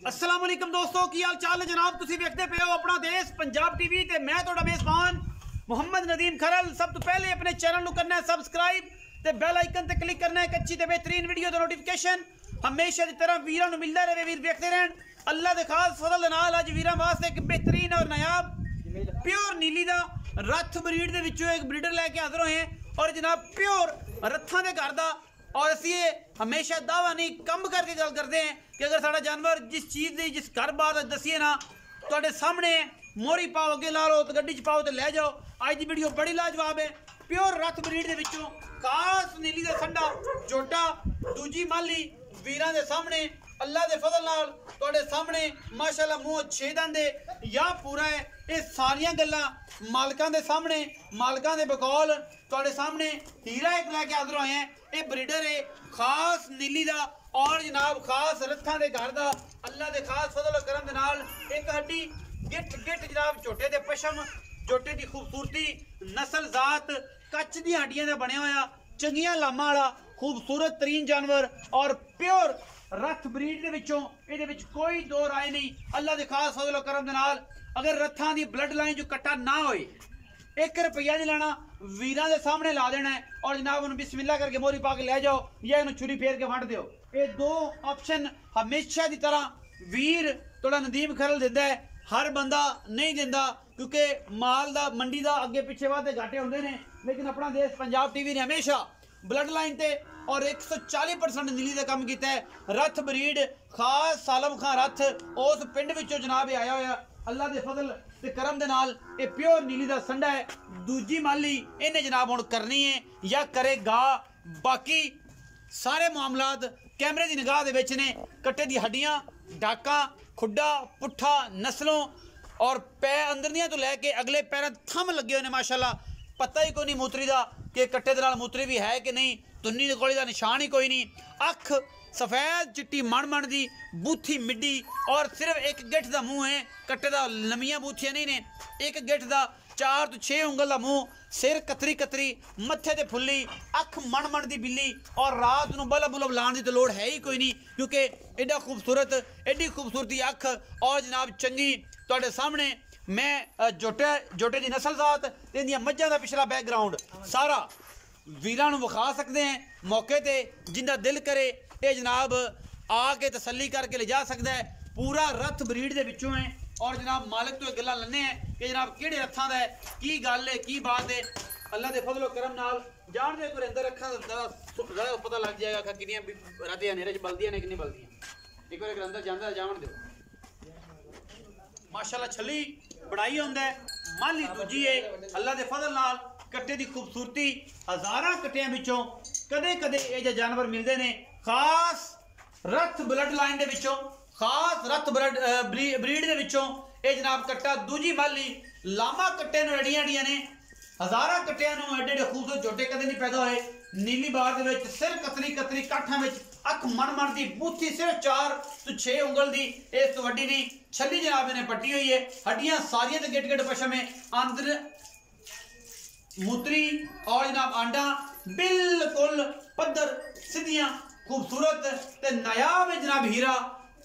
अस्सलाम वालेकुम दोस्तों, की हाल चाल है जनाब। तुसी देखते पे हो अपना देश पंजाब टीवी ते मैं तुहाडा मेज़बान मुहम्मद नदीम खरल। सब तो पहले अपने चैनल को करना है सबसक्राइब ते बेल आइकन ते क्लिक करना है एक अच्छी ते बेहतरीन वीडियो दा नोटिफिकेशन हमेशा की तरह वीरां नूं मिलदा रहे। वीर देखते रहन। अल्लाह दे खास फजल दे नाल अज वीरां वास्ते एक बेहतरीन और नायाब प्योर नीली दा रथ ब्रीड दे विचों एक ब्रीडर लैके हाज़र होए हैं और जनाब प्योर रथां दे घर दा। और असी हमेशा दावा नहीं कम करके गल करते हैं कि अगर साड़ा जानवर जिस चीज़ की जिस घर बात दसीए ना तो सामने मोरी पाओ अगे ला लो तो गड्डी च पाओ तो लै जाओ। अज की वीडियो बड़ी लाजवाब है। प्योर रथ ब्रीड के विचों खास नीली का संडा जोटा दूजी माली वीरां दे सामने अल्लाह के फजल नाल तुहाडे सामने माशाअल्लाह मुँह 6 दंद या पूरा है। ये सारियां गल्लां मालकां दे सामने मालकां दे बकौल तुहाडे सामने हीरा एक लैके हाज़र होए हैं। ये ब्रीडर है खास नीली दा और जनाब खास रथां दे घर दा। अल्लाह दे खास फजल करम दे नाल एक हड्डी गिट गिट जनाब झोटे दे पशम झोटे की खूबसूरती नस्ल जात कच्च दी हड्डियां दा बनया होया चंगियां लामां वाला खूबसूरत तरीन जानवर और प्योर रथ ब्रीड दे विचों इहदे विच कोई दो राय नहीं। अल्लाह दे खास फजल करम दे नाल अगर रथां दी ब्लड लाइन जो कट्टा ना होए 1 रुपया नहीं लाना, वीरां दे सामने ला देना है और जनाब उन्हें बिस्मिल्लाह करके मोरी पा के ले जाओ या इन्हें छुरी फेर के वंड दो। ये दो ऑप्शन हमेशा की तरह वीर थोड़ा नदीम खरल दिंदा है, हर बंदा नहीं दिंदा क्योंकि माल दा मंडी दा अगे पिछे वादे घाटे होंदे ने। लेकिन अपना देश पंजाब टीवी ने हमेशा ब्लड लाइन ते और 140% नीली का काम किया है। रथ ब्रीड खास सालम खां रथ उस पिंड विचों जनाब आया होया अल्लाह के फजल ते करम दे नाल ये प्योर नीली का संडा है। दूजी माली इन्हें जनाब हुण करनी है या करेगा। बाकी सारे मामलात कैमरे की निगाह दे विच ने। कट्टे दी हड्डियां डाका खुड्डा पुट्ठा नस्लों और पै अंदरनियां तो लैके अगले पैरों थम लगे हुए ने माशाअल्लाह। पता ही कोई नहीं मूतरी का कि कट्टे दे नाल मूतरी भी है कि नहीं, तुन्नी दे कोली दा निशान ही कोई नहीं। अख सफेद चिट्टी मण मण दी बूथी मिड्डी और सिर्फ एक गिठ का मुँह है। कट्टे दा लम्मियां बूथियां नहीं ने, एक गिठ का 4 तो 6 उंगल का मुँह, सिर कतरी कतरी मत्थे ते फुल्ली अख मण मण दी बिल्ली और रात नूं बल्ब बुलब लाने की तो लोड़ है ही कोई नहीं क्योंकि एडा खूबसूरत एडी खूबसूरती अख और जनाब चंगी तुहाडे सामने। मैं जोटे की नस्ल जात इहदियां मज्जां दा पिछला बैकग्राउंड सारा वीरां नूं विखा सकते हैं मौके ते। जिंदा दिल करे ये जनाब आके तसल्ली करके ले जा सकता है। पूरा रथ ब्रीड के विचों है और जनाब मालिक तो गल्लां लन्ने हैं कि जनाब किहड़े रथां दा है की गल है की बात है। अल्लाह के फजलो करम नाल जान दे कोई अंदर रखा ज़रा पता लग जाएगा कि किनियां रातें हनेरे च बलदियां ने कि नहीं बलदियां। एक बार अंदर जांदा जावन दो माशाअल्लाह छली बड़ाई होंदा है। माली दूजी है अल्लाह के फजल नाल कट्टे की खूबसूरती हज़ारां कट्टियां विचों कदे कदे ये जानवर मिलते हैं। खास रथ ब्लड लाइन के विचों खास रथ ब्रीड के विचों ये जनाब कट्टा दूजी माली लामा कट्टे अड़ियां अड़ियां ने हज़ारां कट्टियां एडे एडे खूबसूरत झोटे कदे नहीं पैदा होए। नीली बार के सिर कतरी कतरी काठा अख मण मण की बूथी सिर्फ 4 तो 6 उंगल की इस तो वड्डी नहीं। छली जनाब इन्हें पट्टी हुई है, हड्डियां सारियां तो गिट गिट पशम है, अंदर मूतरी और जनाब आंडा बिल्कुल पद्धर सीधियां खूबसूरत ते नायाब है जनाब हीरा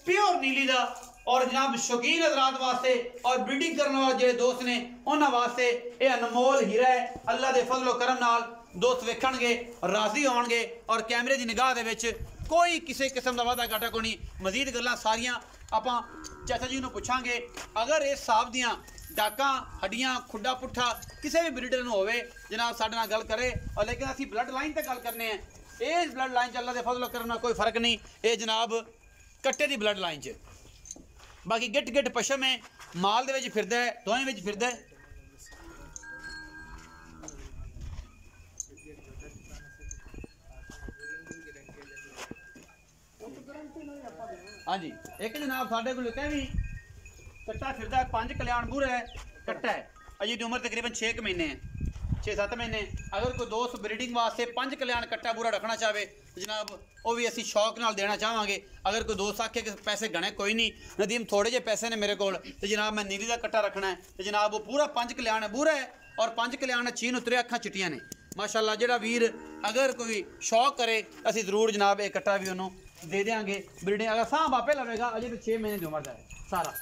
प्योर नीली का। और जनाब शौकीन हजरात वास्ते और ब्रीडिंग करने वाले जो दोस्त ने उन्होंने वास्ते यह अनमोल हीरा है। अल्लाह के फजलो करम नाल दोस्त वेखणगे राजी होणगे और कैमरे की निगाह दे विच कोई किसी किस्म का वादा घाटा को नहीं। मजीद गल्लां सारियां आपां चाचा जी नूं पुछांगे। अगर इस हिसाब दियां डाकां हड्डियां खुड्डा पुट्ठा किसी भी ब्रीडर नूं होवे जनाब साडे नाल गल करे और लेकिन असीं ब्लड लाइन ते गल करने हैं। इस ब्लड लाइन च अल्लाह के फजलो करम नाल कोई फर्क नहीं। ये जनाब कट्टे की ब्लड लाइन च बाकी गिट गिट पशम है, माल दे विच फिरदा है, दोवें विच फिरदा है। हाँ जी एक जनाब साढ़े को भी कट्टा फिरदा है 5 कल्याण बूरा है कट्टा है। अजी की उम्र तकरीबन 6 महीने है 6-7 महीने। अगर कोई दोस्त ब्रीडिंग वास्ते 5 कल्याण कट्टा बूरा रखना चाहे तो जनाब वो भी असी शौक नाल देना चाहांगे। अगर कोई दोस्त आखे कि पैसे गणे कोई नहीं नदीम थोड़े जे पैसे ने मेरे को तो जनाब मैं नीली का कट्टा रखना है तो जनाब वो पूरा 5 कल्याण बूरा है और 5 कल्याण चीन उतरे अखां चिट्टियां ने माशाअल्लाह। जिहड़ा वीर अगर कोई शौक करे असी जरूर जनाब एक कट्टा भी उन्होंने दे देंगे ब्रीडिंग अगर सांप आपे लवेगा अजय तो 6 महीने की उम्र का है सारा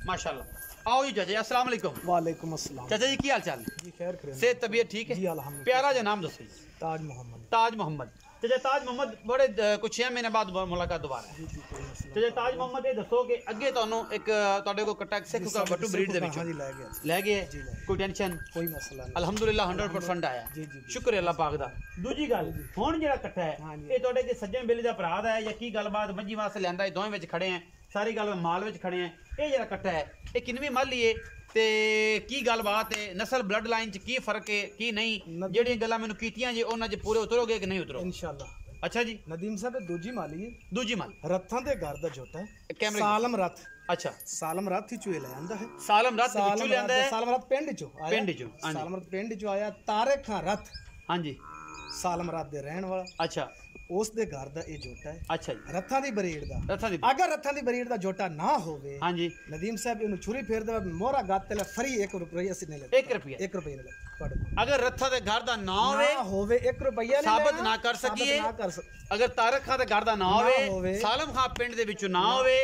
माशाल्लाह। आओ जी चाचा जी अस्सलाम वालेकुम। वालेकुम अस्सलाम। चाचा जी की हाल चाल जी खैर खैर सेहत तबीयत ठीक है जी अल्हम्दुलिल्लाह। प्यारा जो नाम दसो जी। ताज मोहम्मद। ताज मोहम्मद। चाचा ताज मोहम्मद बड़े कुछ 6 महीने बाद मुलाकात दोबारा है। जी जी कोई मसला ਚਾਚਾ ਤਾਜ ਮੁਹੰਮਦ ਇਹ ਦੱਸੋ ਕਿ ਅੱਗੇ ਤੁਹਾਨੂੰ ਇੱਕ ਤੁਹਾਡੇ ਕੋਲ ਕੱਟਾ ਸਿੱਖ ਦਾ ਬੱਟੂ ਬਰੀਡ ਦੇ ਵਿੱਚ हाँ जी लै गया ਲੈ ਗਏ ਜੀ ਲੈ ਕੋਈ ਟੈਨਸ਼ਨ कोई मसला नहीं। ਅਲਹਮਦੁਲਿਲਾ 100% ਆਇਆ ਜੀ, ਜੀ, ਜੀ। ਸ਼ੁਕਰ ਹੈ ਅੱਲਾਹ ਪਾਕ ਦਾ। ਦੂਜੀ ਗੱਲ ਹੁਣ ਜਿਹੜਾ ਕੱਟਾ ਹੈ ਹਾਂਜੀ। ਇਹ ਤੁਹਾਡੇ ਜੇ ਸੱਜਣ ਬੇਲੀ ਦਾ ਭਰਾ ਦਾ ਹੈ ਜਾਂ ਕੀ ਗੱਲਬਾਤ ਮੰਜੀ ਵਾਸਤੇ ਲਿਆਂਦਾ ਇਹ ਦੋਵੇਂ ਵਿੱਚ ਖੜੇ ਆ ਸਾਰੀ ਗੱਲ ਮਾਲ ਵਿੱਚ ਖੜੇ ਆ ਇਹ ਜਿਹੜਾ ਕੱਟਾ ਹੈ ਇਹ ਕਿੰਨਵੀਂ ਮਾਲੀ ਹੈ ਤੇ ਕੀ ਗੱਲਬਾਤ ਹੈ ਨਸਲ ਬਲੱਡ ਲਾਈਨ ਚ ਕੀ ਫਰਕ ਹੈ ਕੀ ਨਹੀਂ ਜਿਹੜੀਆਂ ਗੱਲਾਂ ਮੈਨੂੰ ਕੀਤੀਆਂ ਜੇ ਉਹਨਾਂ 'ਚ ਪੂਰੇ ਉਤਰੋਗੇ ਕਿ ਨਹੀਂ ਉਤਰੋਗੇ इंशाल्लाह। ਅੱਛਾ ਜੀ नदीम साहब दूजी माली है ਦੂਜੀ ਮਾਲ रथां दे घर दा जोटा है कैमरे सालम रथ। ਅੱਛਾ सालम रथ ही चुए ले आंदा है। ਸਾਲਮ ਰਾਤ ਵਿੱਚੋਂ ਲਿਆਂਦਾ ਹੈ सालम रथ पिंड चो आया। पिंड चो, हाँ जी। सालम रथ पिंड चो आया तारे खां रथ ਹਾਂਜੀ सालम रथ दे रहन वाला ਅੱਛਾ उस दे घर दा ये जोटा है ਅੱਛਾ ਜੀ रथां दी बरीड दा। रथां दी अगर रथां दी बरीड दा जोटा ना होवे ਹਾਂਜੀ नदीम साहब इनु छुरी फेर दे मोरा गाते ले फ्री 1 रुपया ਅਸੀਂ नहीं ले 1 ਰੁਪਿਆ 1 रुपया नहीं ले ਤੁਹਾਡੇ ਅਗਰ ਰੱਥਾ ਦੇ ਘਰ ਦਾ ਨਾ ਹੋਵੇ ਨਾ ਹੋਵੇ 1 ਰੁਪਇਆ ਨਹੀਂ ਸਾਬਤ ਨਾ ਕਰ ਸਕੀਏ ਅਗਰ ਤਾਰਕ ਖਾਂ ਦੇ ਘਰ ਦਾ ਨਾ ਹੋਵੇ ਸਾਲਮ ਖਾਂ ਪਿੰਡ ਦੇ ਵਿੱਚੋਂ ਨਾ ਹੋਵੇ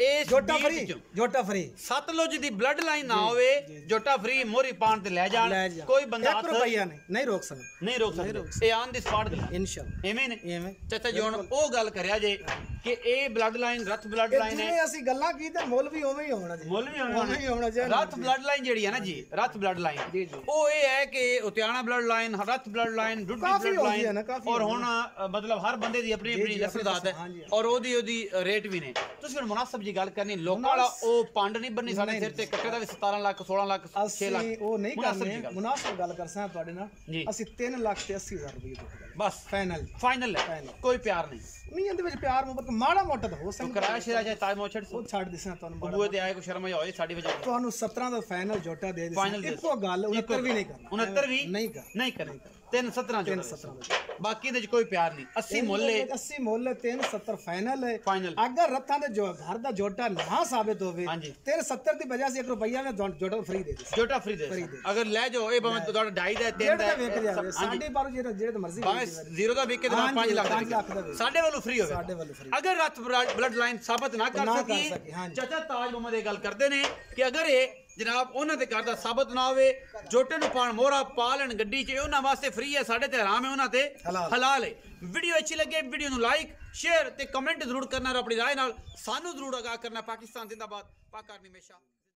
ਇਸ ਜੋਟਾ ਬੀਟ ਫਰੀ ਚੋਂ ਜੋਟਾ ਫਰੀ ਸਤਲੁਜ ਦੀ ਬਲੱਡ ਲਾਈਨ ਨਾ ਹੋਵੇ ਜੋਟਾ ਫਰੀ ਮੋਰੀ ਪਾਣ ਤੇ ਲੈ ਜਾਣ ਕੋਈ ਬੰਦਾ 1 ਰੁਪਇਆ ਨਹੀਂ ਰੋਕ ਸਕਦਾ ਨਹੀਂ ਰੋਕ ਸਕਦਾ ਇਹ ਆਨ ਦੀ ਸਪਾਟ ਗੱਲ ਇਨਸ਼ਾਅੱਲਾ ਐਵੇਂ ਨੇ ਐਵੇਂ ਚਾਚਾ ਜੀ ਹੁਣ ਉਹ ਗੱਲ ਕਰਿਆ ਜੇ ਕਿ ਇਹ ਬਲੱਡ ਲਾਈਨ ਰੱਥ ਬਲੱਡ ਲਾਈਨ ਹੈ ਜਿਵੇਂ ਅਸੀਂ ਗੱਲਾਂ ਕੀਤੇ ਮੁੱਲ ਵੀ ਉਵੇਂ ਹੀ ਹੋਣਾ ਜੀ ਮੁੱਲ ਵੀ ਉਵੇਂ ਹੀ ਹੋਣਾ ਚਾਹੀਦਾ ਰੱਥ ਬਲੱਡ ਲਾਈਨ ਜਿਹੜੀ ਹੈ ਨਾ ਜੀ ਰੱਥ ਬਲੱਡ ਲਾਈਨ ਉਹ ਇਹ ਹੈ ਕਿ ਉਤਿਆਣਾ ਬਲੱਡ ਲਾਈਨ ਰੱਥ ਬਲੱਡ ਲਾਈਨ ਡੁੱਡੀ ਬਲੱਡ ਲਾਈਨ ਔਰ ਹੁਣ ਮਤਲਬ ਹਰ ਬੰਦੇ ਦੀ ਆਪਣੀ ਆਪਣੀ ਨਸਲਦਾਤ ਹੈ ਔਰ ਉਹਦੀ ਰੇਟ ਵੀ ਨੇ ਤੁਸੀਂ ਹੁਣ ਮੁਨਾਸਬ ਜੀ ਗੱਲ ਕਰਨੀ ਲੋਕਾਂ ਵਾਲਾ ਉਹ ਪੰਡ ਨਹੀਂ ਬੰਨੀ ਸਾਡੇ ਸਿਰ ਤੇ ਕੱਟੇ ਦਾ ਵੀ 17 ਲੱਖ 16 ਲੱਖ 6 ਲੱਖ ਅਸੀਂ ਉਹ ਨਹੀਂ ਕਰਨੇ ਮੁਨਾਸਬ ਗੱਲ ਕਰਸਾਂ ਤੁਹਾਡੇ ਨਾਲ ਅਸੀਂ 3 ਲੱਖ ਤੇ 80,000 ਰੁਪਏ ਦੇ ਬਸ ਫਾਈਨਲ ਹੈ ਕੋਈ ਪਿਆਰ ਨਹੀਂ ਨਹੀਂ ਇਹਦੇ ਵਿੱਚ ਪਿਆਰ ਮੁਹੱਬਤ ਮਾੜਾ ਮੋਟਾ ਤਾਂ ਹੋ ਸਕਦਾ ਕਿਰਾਇਆ ਸ਼ੇਰਾ ਚਾਹੇ ਤਾਜ ਮੋਛੜ ਉਹ ਛੱਡ ਦਿਸਾਂ ਤੁਹਾਨੂੰ ਬੂਏ ਤੇ ਆਏ ਕੋ ਸ਼ਰਮ ਹੋਏ ਸਾਡੀ ਵਜ੍ਹਾ ਤੁਹਾਨੂੰ 17 ਦਾ ਫਾਈਨਲ ਜੋਟਾ ਦੇ ਦਿਸਾਂ ਇੱਕੋ ਗੱਲ 69 ਵੀ ਨਹੀਂ ਕਰਨਾ 69 ਵੀ ਨਹੀਂ ਕਰਨੀ 317 ਬਾਕੀ ਦੇ ਚ ਕੋਈ ਪਿਆਰ ਨਹੀਂ 80 ਮੁੱਲ ਹੈ 80 ਮੁੱਲ ਹੈ 370 ਫਾਈਨਲ ਹੈ ਫਾਈਨਲ ਅਗਰ ਰੱਥਾਂ ਦੇ ਜੋ ਘਰ ਦਾ ਜੋਟਾ ਨਾ ਸਾਬਿਤ ਹੋਵੇ 370 ਦੀ ਵਜ੍ਹਾ ਸੇ 1 ਰੁਪਈਆ ਮੈਂ ਜੋਟਾ ਫ੍ਰੀ ਦੇ ਦੇ ਜੋਟਾ ਫ੍ਰੀ ਦੇ ਅਗਰ ਲੈ ਜਾਓ ਇਹ ਭਾਵੇਂ ਤੁਹਾਡਾ 2.5 ਦਾ 3 ਦਾ ਵੇਖ ਜਾਵੇ ਸਾਡੇ ਪਰ ਜਿਹੜੇ ਮਰਜ਼ੀ ਭਾਵੇਂ 0 ਦਾ ਵੇਖ ਕੇ 5 ਲੱਖ ਦਾ ਸਾਡੇ ਵੱਲੋਂ ਫ੍ਰੀ ਹੋਵੇ ਸਾਡੇ ਵੱਲੋਂ ਫ੍ਰੀ ਅਗਰ ਰੱਥ ਬਲੱਡ ਲਾਈਨ ਸਾਬਤ ਨਾ ਕਰ ਸਕੀ ਚਾਚਾ ਤਾਜ ਮੁਹੰਮਦ ਇਹ ਗੱਲ ਕਰਦੇ ਨੇ ਕਿ ਅਗਰ ਇਹ ਜਨਾਬ ਉਹਨਾਂ ਦੇ ਘਰ ਦਾ ਸਾਬਤ ਨਾ ਹੋਵੇ ਜੋਟੇ ਨੂੰ ਪਾਣ ਮੋਹਰਾ ਪਾ ਲੈਣ ਗੱਡੀ 'ਚ ਉਹਨਾਂ ਵਾਸਤੇ ਫ੍ਰੀ ਹੈ ਸਾਡੇ ਤੇ ਹਰਾਮ ਹੈ ਉਹਨਾਂ ਤੇ ਹਲਾਲ ਹੈ। ਵੀਡੀਓ ਅੱਛੀ ਲੱਗੇ ਵੀਡੀਓ ਨੂੰ ਲਾਈਕ ਸ਼ੇਅਰ ਤੇ ਕਮੈਂਟ ਜ਼ਰੂਰ ਕਰਨਾ ਔਰ ਆਪਣੀ ਰਾਏ ਨਾਲ ਸਾਨੂੰ ਜ਼ਰੂਰ ਆਗਾਹ ਕਰਨਾ। ਪਾਕਿਸਤਾਨ ਜ਼ਿੰਦਾਬਾਦ ਪਾਕ ਆਰਮੀ ਹਮੇਸ਼ਾ